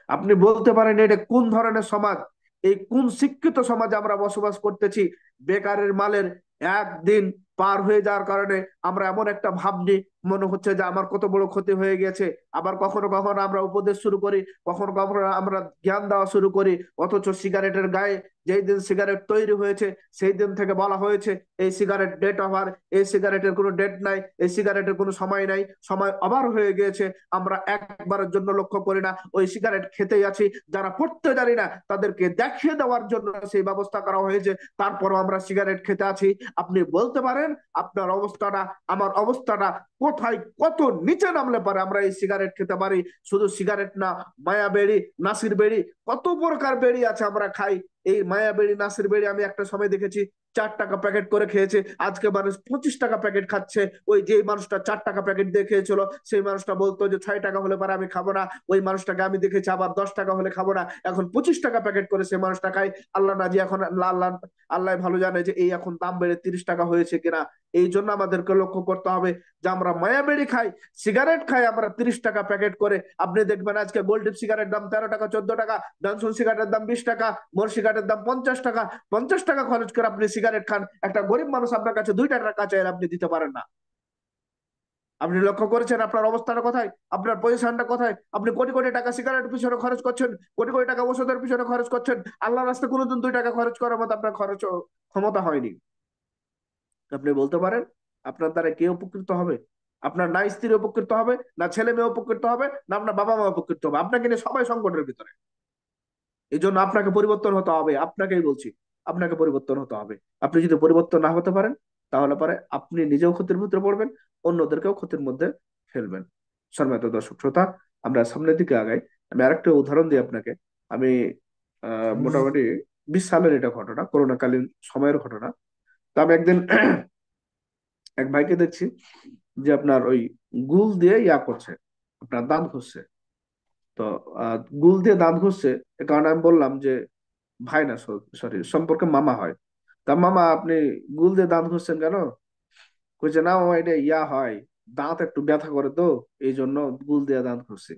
আপনি বলতে পারেন এটা কোন ধরনের সমাজ, এই কোন শিক্ষিত সমাজে আমরা বসবাস করতেছি? বেকারের মালের একদিন পার হয়ে যাওয়ার কারণে আমরা এমন একটা ভাব নিই, মনে হচ্ছে যে আমার কত বড় ক্ষতি হয়ে গেছে। আবার কখনো কখনো আমরা উপদেশ শুরু করি, কখনো কখনো আমরা জ্ঞান দেওয়া শুরু করি, অথচ সিগারেটের গায়ে যেই দিন সিগারেট তৈরি হয়েছে সেই দিন থেকে বলা হয়েছে এই সিগারেট ডেট ওভার, এই সিগারেটের কোনো ডেট নাই, এই সিগারেটের কোনো সময় নাই, সময় ওভার হয়ে গিয়েছে। আমরা একবারের জন্য লক্ষ্য করি না, ওই সিগারেট খেতেই আছি। যারা পড়তে জানি না তাদেরকে দেখিয়ে দেওয়ার জন্য সেই ব্যবস্থা করা হয়েছে, তারপরও আমরা সিগারেট খেতে আছি। আপনি বলতে পারেন আপনার অবস্থাটা, আমার অবস্থাটা কোথায়, কত নিচে নামলে পারে আমরা এই সিগারেট খেতে পারি? শুধু সিগারেট না, মায়া বেড়ি, নাসির বেড়ি, কত প্রকার বেড়ি আছে আমরা খাই। এই মায়া বেড়ি, নাসির বেড়ি আমি একটা সময় দেখেছি 4 টাকা প্যাকেট করে খেয়েছে, আজকে মানুষ 25 টাকা প্যাকেট খাচ্ছে। ওই যে মানুষটা 4 টাকা প্যাকেট দিয়ে খেয়েছিল সেই মানুষটা বলতো যে 6 টাকা হলে পারে আমি খাবো না, ওই মানুষটাকে আমি দেখেছি আবার 10 টাকা হলে খাবো না, এখন 25 টাকা প্যাকেট করে সেই মানুষটা খাই। আল্লাহ না, যে এখন আল্লাহ, আল্লাহ ভালো জানে যে এই এখন দাম বেড়ে 30 টাকা হয়েছে কিনা। এই জন্য আমাদেরকে লক্ষ্য করতে হবে যে আমরা মায়াবেড়ি খাই, সিগারেট খাই আমরা 30 টাকা প্যাকেট করে। আপনি দেখবেন আজকে গোল্ড সিগারেট দাম 13 টাকা 14 টাকা, জনসন সিগারেটের দাম 20 টাকা, মোর সিগারেটের দাম 50 টাকা। 50 টাকা খরচ করে আপনি সিগারেট খান, একটা গরিব মানুষ আপনার কাছে 2 টাকা চাইলে আপনি দিতে পারেন না। আপনি লক্ষ্য করেছেন আপনার অবস্থাটা কোথায়, আপনার পজিশনটা কোথায়? আপনি কোটি কোটি টাকা সিগারেটের পিছনে খরচ করছেন, কোটি কোটি টাকা ওষুধের পিছনে খরচ করছেন, আল্লাহ রাস্তায় কোনোদিন 2 টাকা খরচ করার মতো আপনার খরচ ক্ষমতা হয়নি। আপনি বলতে পারেন আপনার দ্বারা কে উপকৃত হবে? আপনার না স্ত্রী উপকৃত হবে, না ছেলে মেয়ে উপকৃত হবে, না আপনার বাবা মা উপকৃত হবে? আপনাকে নিয়ে সবাই সংকটের ভিতরে। এই জন্য আপনাকে পরিবর্তন হতে হবে, আপনাকেই বলছি, আপনাকে পরিবর্তন হতে হবে। আপনি যদি পরিবর্তন না হতে পারেন তাহলে পরে আপনি নিজেও ক্ষতির ভিতরে পড়বেন, অন্যদেরকেও ক্ষতির মধ্যে ফেলবেন। সম্মানিত দর্শক শ্রোতা, আমরা সামনের দিকে আগাই। আমি আরেকটা উদাহরণ দিই আপনাকে। আমি মোটামুটি 20 সালের এটা ঘটনা, করোনাকালীন সময়ের ঘটনা। তো আমি একদিন এক ভাইকে দেখছি যে আপনার ওই গুল দিয়ে ইয়া করছে, আপনার দাঁত ঘষছে। তো গুল দিয়ে দাঁত ঘষছে, এ কারণে আমি বললাম যে ভাই না, সরি, সম্পর্কে মামা হয়। তা মামা আপনি গুল দিয়ে দাঁত ঘষছেন কেন? কইছে না ও এটা ইয়া হয়, দাঁত একটু ব্যথা করে তো এই জন্য গুল দিয়ে দাঁত ঘষছি।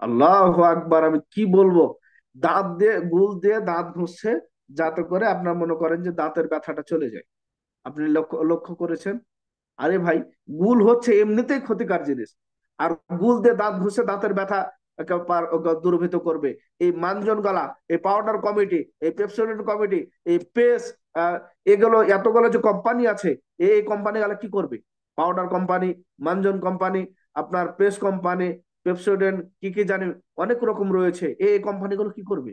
আল্লাহু আকবার, আমি কি বলবো! দাঁত দিয়ে, গুল দিয়ে দাঁত ঘষছে যাতে করে আপনার মনে করেন যে দাঁতের ব্যথাটা চলে যায়। আপনি লক্ষ্য লক্ষ্য করেছেন? আরে ভাই, গুল হচ্ছে এমনিতেই ক্ষতিকর জিনিস, আর গুল দিয়ে দাঁত ঘষে দাঁতের ব্যথা দূরীভূত করবে। এই মানজন গলা, এই পাউডার কমিটি, এই পেপসোডেন্ট কমিটি, এই পেস, এগুলো এতগুলো যে কোম্পানি আছে, এই কোম্পানি গুলো কি করবে? পাউডার কোম্পানি, মানজন কোম্পানি, আপনার পেস কোম্পানি, পেপসোডেন্ট, কি কি জানি অনেক রকম রয়েছে, এই কোম্পানিগুলো কি করবে?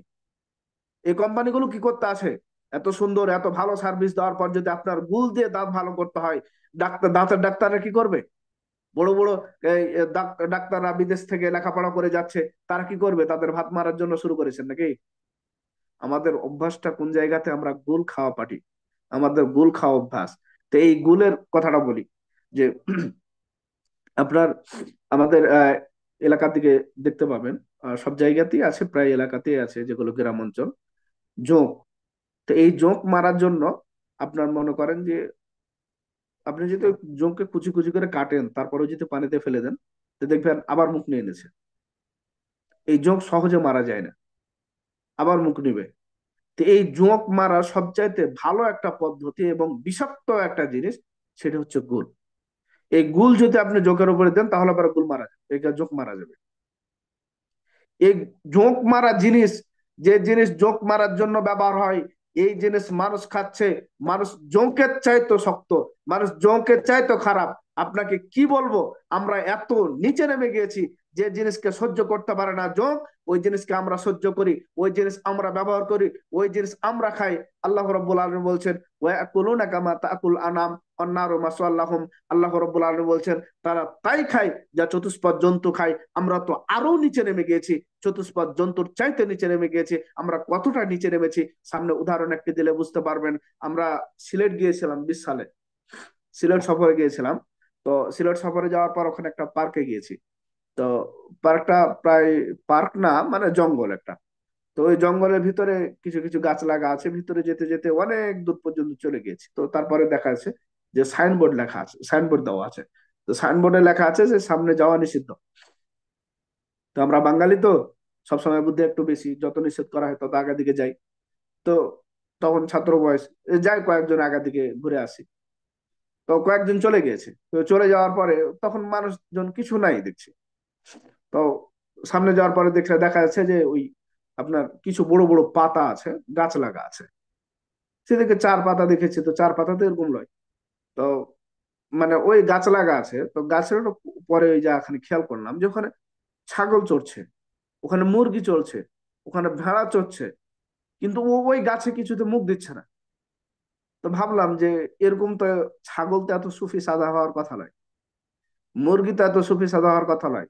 এই কোম্পানিগুলো কি করতে আসে? এত সুন্দর এত ভালো সার্ভিস দেওয়ার পর যদি আপনার গুল দিয়ে দাঁত ভালো করতে হয়, দাঁতের ডাক্তাররা কি করবে? বড় বড় এই ডাক্তাররা বিদেশ থেকে লেখাপড়া করে যাচ্ছে, তারা কি করবে? তাদের ভাত মারার জন্য শুরু করেছেন নাকি? আমাদের অভ্যাসটা কোন জায়গাতে, আমরা গুল খাওয়া পাটি, আমাদের গুল খাওয়া অভ্যাস। তো এই গুলের কথাটা বলি যে আপনার আমাদের এলাকার দিকে দেখতে পাবেন, সব জায়গাতেই আছে, প্রায় এলাকাতেই আছে যেগুলো গ্রাম অঞ্চল, জোঁক। তো এই জোঁক মারার জন্য আপনার মনে করেন যে আপনি যদি জোঁককে কুচি কুচি করে কাটেন তারপরে যদি পানিতে ফেলে দেন, তো দেখবেন আবার মুখ নিয়ে এনেছে। এই জোঁক সহজে মারা যায় না, আবার মুখ নিবে। তো এই জোঁক মারা সবচাইতে ভালো একটা পদ্ধতি এবং বিষাক্ত একটা জিনিস, সেটা হচ্ছে গুল। এই গুল যদি আপনি জোঁকের উপরে দেন তাহলে আবার গুল মারা যাবে, এই জোঁক মারা যাবে। এই জোঁক মারা জিনিস, যে জিনিস জোঁক মারার জন্য ব্যবহার হয়, এই জিনিস মানুষ খাচ্ছে। মানুষ জোঁকের চাইতো শক্ত, মানুষ জোঁকের চাইতো খারাপ। আপনাকে কি বলবো, আমরা এত নিচে নেমে গিয়েছি, যে জিনিসকে সহ্য করতে পারে না জোঁক, ওই জিনিসকে আমরা সহ্য করি, ওই জিনিস আমরা ব্যবহার করি, ওই জিনিস আমরা খাই। আল্লাহ রাব্বুল আলামিন বলছেন ওয়াকুলুনা কামা তাকুল আনাম অন্নারু মাসাল্লাহুম। আল্লাহ রাব্বুল আলামিন বলছেন তারা তাই খায় যা চতুষ্পদ জন্তু খায়। আমরা তো আরো নিচে নেমে গিয়েছি, চতুষ্পদ জন্তুর চাইতে নিচে নেমে গিয়েছি। আমরা কতটা নিচে নেমেছি সামনে উদাহরণ একটি দিলে বুঝতে পারবেন। আমরা সিলেট গিয়েছিলাম 20 সালে, সিলেট সফরে গিয়েছিলাম। তো সিলেট সফরে যাওয়ার পর ওখানে একটা পার্কে গিয়েছি। তো পার্কটা প্রায় পার্ক না, মানে জঙ্গল একটা। তো ওই জঙ্গলের ভিতরে কিছু কিছু গাছ লাগা আছে, ভিতরে যেতে যেতে অনেক দূর পর্যন্ত চলে গিয়েছি। তো তারপরে দেখা যাচ্ছে যে সাইনবোর্ড লেখা আছে, সাইনবোর্ড দেওয়া আছে। তো সাইনবোর্ডে লেখা আছে যে সামনে যাওয়া নিষিদ্ধ। তো আমরা বাঙালি তো সবসময় বুদ্ধি একটু বেশি, যত নিষেধ করা হয় তত আগের দিকে যাই। তো তখন ছাত্র বয়স, যাই কয়েকজন আগের দিকে ঘুরে আসি। তো কয়েকজন চলে গিয়েছে, তো চলে যাওয়ার পরে তখন মানুষজন কিছু নাই দেখছি। তো সামনে যাওয়ার পরে দেখলে দেখা যাচ্ছে যে ওই আপনার কিছু বড় বড় পাতা আছে, গাছ লাগা আছে। সেদিকে চার পাতা দেখেছি, তো চার পাতা তো এরকম লয়। তো মানে ওই গাছ লাগা আছে, তো গাছের পরে ওই যা এখানে খেয়াল করলাম যে ওখানে ছাগল চড়ছে, ওখানে মুরগি চলছে, ওখানে ভেড়া চড়ছে, কিন্তু ও ওই গাছে কিছুতে মুখ দিচ্ছে না। তো ভাবলাম যে এরকম তো ছাগল তো এত সুফি সাদা হওয়ার কথা নয়, মুরগি তো এত সুফি সাদা হওয়ার কথা নয়,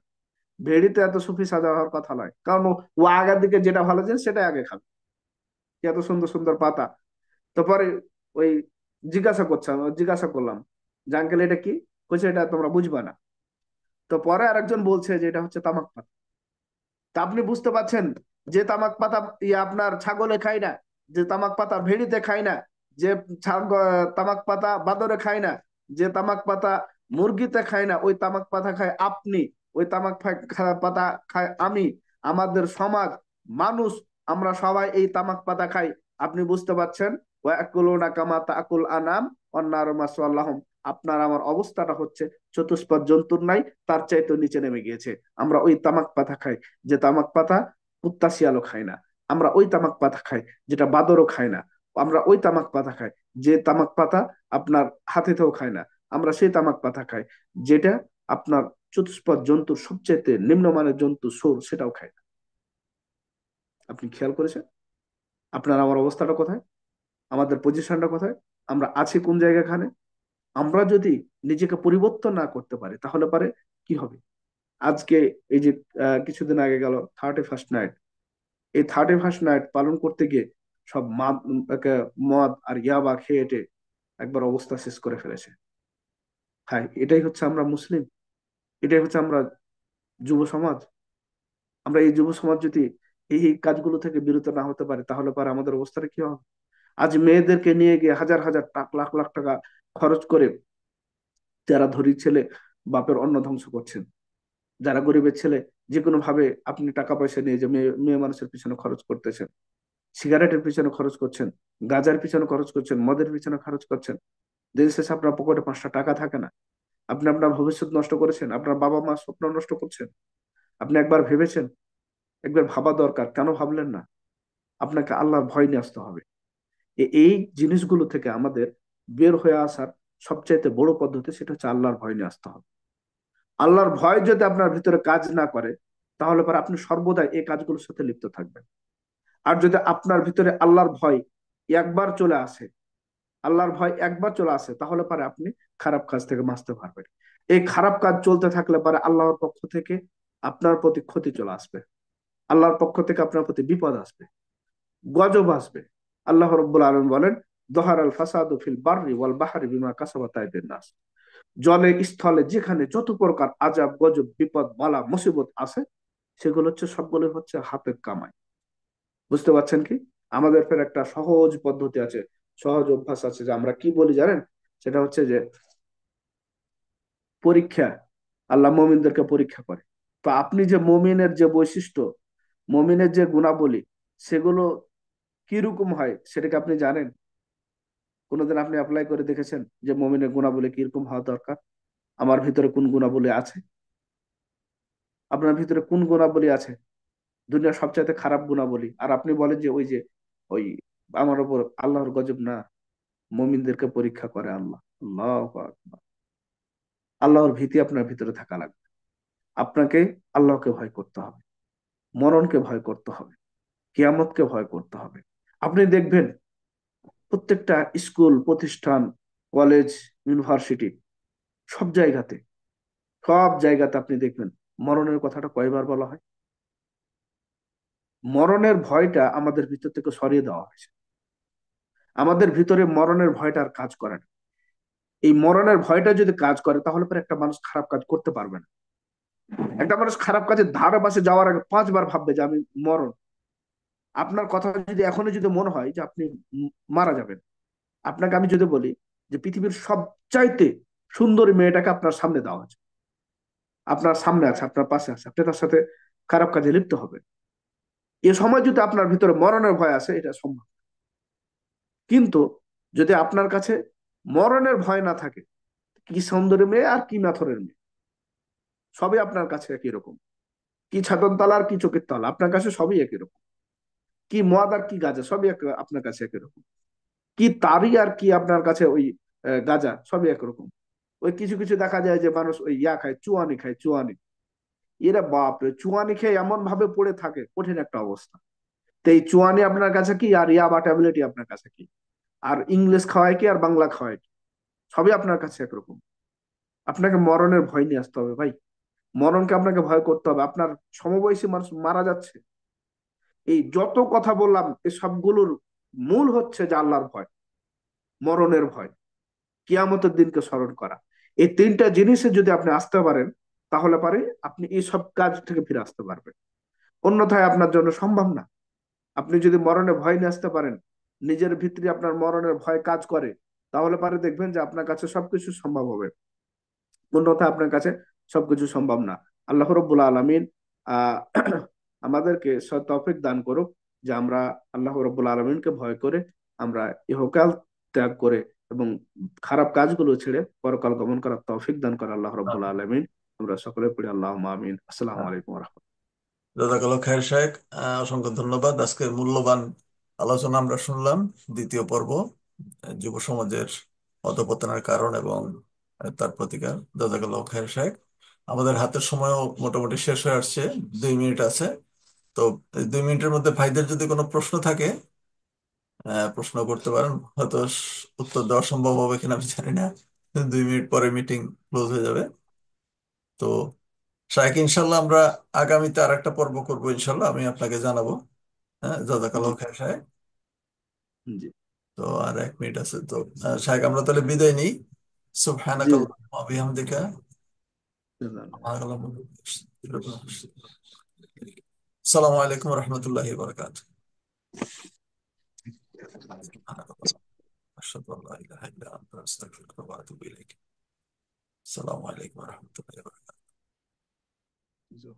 ভেড়ি তো এত সুফি সাদা হওয়ার কথা নয়, কারণ ও ও আগের দিকে যেটা ভালো জিনিস সেটাই আগে খাবে। কি এত সুন্দর সুন্দর পাতা। তো পরে ওই জিজ্ঞাসা করলাম যে আঙ্কেল এটা কি? বলছে এটা তোমরা বুঝবা না। তো পরে আরেকজন বলছে যে এটা হচ্ছে তামাক পাতা। তা আপনি বুঝতে পারছেন যে তামাক পাতা আপনার ছাগলে খায় না, যে তামাক পাতা ভেড়িতে খায় না, যে তামাক পাতা বাদরে খায় না, যে তামাক পাতা মুরগিতে খায় না, ওই তামাক পাতা খায় আপনি, ওই পাতা খায় আমি, আমাদের সমাজ, মানুষ, আমরা সবাই এই তামাক পাতা খাই। আপনি বুঝতে পারছেন? ওয়াকুলুনা কামা তাকুল আনাম ওয়ান্নারু মাসওয়াল্লাহুম। আপনার আমার অবস্থাটা হচ্ছে চতুষ্পদ জন্তুর নাই, তার চাইতে নিচে নেমে গিয়েছে। আমরা ওই তামাক পাতা খাই, যে তামাক পাতা কুত্তা শিয়ালও খায় না। আমরা ওই তামাক পাতা খাই যেটা বাদরও খায় না। আমরা ওই তামাক পাতা খাই যে তামাক পাতা আপনার হাতিতেও খায় না। আমরা সেই তামাক পাতা খাই যেটা আপনার চতুষ্পদ জন্তুর সবচেয়ে নিম্নমানের জন্তু সোর সেটাও খায় না। আপনি খেয়াল করেছেন আপনার আমার অবস্থাটা কোথায়, আমাদের পজিশনটা কোথায়, আমরা আছি কোন জায়গাখানে? আমরা যদি নিজেকে পরিবর্তন না করতে পারি তাহলে পারে কি হবে? আজকে এই যে কিছুদিন আগে গেল 31st নাইট, এই 31st নাইট পালন করতে গিয়ে সব মদ আর ইয়াবা খেয়ে এটে একবার অবস্থা শেষ করে ফেলেছে। হ্যাঁ, এটাই হচ্ছে আমরা মুসলিম, এটাই হচ্ছে আমরা যুব সমাজ। আমরা এই যুব সমাজ যদি এই কাজগুলো থেকে বিরত না হতে পারি তাহলে পরে আমাদের অবস্থাটা কি হবে? আজ মেয়েদেরকে নিয়ে গিয়ে হাজার হাজার টাকা, লাখ লাখ টাকা খরচ করে যারা ধনী ছেলে বাপের অন্ন ধ্বংস করছেন, যারা গরিবের ছেলে যে কোনো ভাবে আপনি টাকা পয়সা নিয়ে যে মেয়ে মেয়ে মানুষের পিছনে খরচ করতেছেন, সিগারেটের পিছনে খরচ করছেন, গাঁজার পিছনে খরচ করছেন, মদের পিছনে খরচ করছেন, দিন শেষে আপনার পকেটে 5টা টাকা থাকে না। আপনি আপনার ভবিষ্যৎ নষ্ট করেছেন, আপনার বাবা মা স্বপ্ন নষ্ট করছেন। আপনি একবার ভেবেছেন? একবার ভাবা দরকার, কেন ভাবলেন না? আপনাকে আল্লাহর ভয় নিয়ে আসতে হবে। এই জিনিসগুলো থেকে আমাদের বের হয়ে আসার সবচাইতে বড় পদ্ধতি সেটা হচ্ছে আল্লাহর ভয় নিয়ে আসতে হবে। আল্লাহর ভয় যদি আপনার ভিতরে কাজ না করে তাহলে পরে আপনি সর্বদাই এই কাজগুলোর সাথে লিপ্ত থাকবেন। আর যদি আপনার ভিতরে আল্লাহর ভয় একবার চলে আসে, আল্লাহর ভয় একবার চলে আসে, তাহলে পারে আপনি খারাপ কাজ থেকে বাঁচতে পারবেন। এই খারাপ কাজ চলতে থাকলে পারে আল্লাহর পক্ষ থেকে আপনার প্রতি ক্ষতি চলে আসবে, আল্লাহর পক্ষ থেকে আপনার প্রতি বিপদ আসবে, গজব আসবে। আল্লাহ রাব্বুল আলামিন বলেন, দহারাল ফাসাদু ফিল বাররি ওয়াল বাহরি বিমা কাসাবাত আইদিন নাস। জলে স্থলে যেখানে যত প্রকার আজাব গজব বিপদ বালা মুসিবত আছে, সেগুলো হচ্ছে সবগুলো হচ্ছে হাতের কামাই। বুঝতে পারছেন কি? আমাদের ফের একটা সহজ পদ্ধতি আছে, সহজ অভ্যাস আছে, যে আমরা কি বলি জানেন? সেটা হচ্ছে যে পরীক্ষা, আল্লাহ মমিনদেরকে পরীক্ষা করে। তো আপনি যে মমিনের যে বৈশিষ্ট্য, মমিনের যে গুণাবলী, সেগুলো কিরকম হয় সেটা কি আপনি জানেন? কোনোদিন আপনি অ্যাপ্লাই করে দেখেছেন যে মমিনের গুণাবলী কিরকম হওয়া দরকার? আমার ভিতরে কোন গুণাবলী আছে, আপনার ভিতরে কোন গুণাবলী আছে? দুনিয়ার সবচাইতে খারাপ গুণাবলী, আর আপনি বলেন যে ওই যে ওই আমার উপর আল্লাহর গজব না, মুমিনদেরকে পরীক্ষা করে আল্লাহ। আল্লাহু আকবার। আল্লাহর ভীতি আপনার ভিতরে থাকা লাগবে। আপনাকে আল্লাহকে ভয় করতে হবে, মরণকে ভয় করতে হবে, কিয়ামতকে ভয় করতে হবে। আপনি দেখবেন প্রত্যেকটা স্কুল প্রতিষ্ঠান, কলেজ, ইউনিভার্সিটি, সব জায়গাতে, সব জায়গাতে আপনি দেখবেন মরণের কথাটা কয়বার বলা হয়। মরণের ভয়টা আমাদের ভিতর থেকে সরিয়ে দেওয়া হয়েছে। আমাদের ভিতরে মরণের ভয়টা আর কাজ করে না। এই মরণের ভয়টা যদি কাজ করে তাহলে পরে একটা মানুষ খারাপ কাজ করতে পারবে না। একটা মানুষ খারাপ কাজের ধারে পাশে যাওয়ার আগে 5বার ভাববে যে আমি মরণ। আপনার কথা যদি এখনো যদি মনে হয় যে আপনি মারা যাবেন, আপনাকে আমি যদি বলি যে পৃথিবীর সবচাইতে সুন্দরী মেয়েটাকে আপনার সামনে দেওয়া হয়েছে, আপনার সামনে আছে, আপনার পাশে আছে, আপনি তার সাথে খারাপ কাজে লিপ্ত হবে? এ সময় যদি আপনার ভিতরে মরণের ভয় আসে, এটা সম্ভব। কিন্তু যদি আপনার কাছে মরণের ভয় না থাকে, কি সুন্দরী মেয়ে আর কি মেথরের মেয়ে, সবই আপনার কাছে একই রকম। কি ছাদন তলা আর কি চোখের তলা, আপনার কাছে সবই একই রকম। কি মদ আর কি গাঁজা, সবই আপনার কাছে একই রকম। কি তারি আর কি আপনার কাছে ওই গাঁজা, সবই একরকম। ওই কিছু কিছু দেখা যায় যে মানুষ ওই ইয়া খায়, চুয়ানি খায়, চুয়ানি। এরা বাপরে, চুয়ানি খেয়ে এমন ভাবে পড়ে থাকে, কঠিন একটা অবস্থা। তো এই চুয়ানি আপনার কাছে কি, আর ইয়াবা ট্যাবলেটই আপনার কাছে কি, আর ইংলিশ খাওয়ায় কি আর বাংলা খাওয়ায় কি, সবই আপনার কাছে একরকম। আপনাকে মরণের ভয় নিয়ে আসতে হবে ভাই। মরণকে আপনাকে ভয় করতে হবে। আপনার সমবয়সী মানুষ মারা যাচ্ছে, এই যত কথা বললাম এই সবগুলোর মূল হচ্ছে যে আল্লাহর ভয়, মরণের ভয়, কিয়ামতের দিনকে স্মরণ করা। এই তিনটা জিনিসে যদি আপনি আসতে পারেন, তাহলে পারে আপনি এই সব কাজ থেকে ফিরে আসতে পারবেন। অন্যথায় আপনার জন্য সম্ভব না। আপনি যদি মরণে ভয় নিয়ে আসতে পারেন, নিজের ভিতরে আপনার মরণের ভয় কাজ করে, তাহলে পারে দেখবেন যে আপনার কাছে সবকিছু সম্ভব হবে। অন্যথায় আপনার কাছে সবকিছু সম্ভব না। আল্লাহ রব্বুল আলমিন আহ আমাদেরকে তৌফিক দান করুক, যে আমরা আল্লাহ রব্বুল আলমিনকে ভয় করে আমরা ইহকাল ত্যাগ করে এবং খারাপ কাজগুলো ছেড়ে পরকাল গমন করার তৌফিক দান করে আল্লাহ রব্বুল আলমিন। আমরা সকলে পড়ি আল্লাহ আমিন। আসসালামু আলাইকুম রহমতুল্লাহ। জাজাকাল্লাহ খায়ের শায়েখ, অসংখ্য ধন্যবাদ। আজকের মূল্যবান আলোচনা আমরা শুনলাম। দ্বিতীয় পর্ব, যুব সমাজের অধঃপতনের কারণ এবং তার প্রতিকার। জাজাকাল্লাহ খায়ের শায়েখ। আমাদের হাতের সময়ও মোটামুটি শেষ হয়ে আসছে, 2 মিনিট আছে। তো এই 2 মিনিটের মধ্যে ভাইদের যদি কোনো প্রশ্ন থাকে, প্রশ্ন করতে পারেন। হয়তো উত্তর দেওয়া সম্ভব হবে কিনা আমি জানি না, 2 মিনিট পরে মিটিং ক্লোজ হয়ে যাবে। তো শায়েখ, ইনশাল্লাহ আমরা আগামীতে আর একটা পর্ব করবো, ইনশাল্লাহ আমি আপনাকে জানাবো। হ্যাঁ, জি। জাজাকাল্লাহ খায়ের শায়েখ। জি। তো আর 1 মিনিট আছে তো। শায়েখ, আমরা তাহলে বিদায় নিই। জি। সুবহানাকাল্লাহুম্মা ওয়া বিহামদিকা। আসসালামু আলাইকুম ওয়া রাহমাতুল্লাহি ওয়া বারাকাতুহু। আশহাদু আল্লা ইলাহা ইল্লা আনতা আস্তাগফিরুকা ওয়া আতুবু ইলাইক। আসসালামু আলাইকুম ওয়া রাহমাতুল্লাহি ওয়া বারাকাতুহু। জি।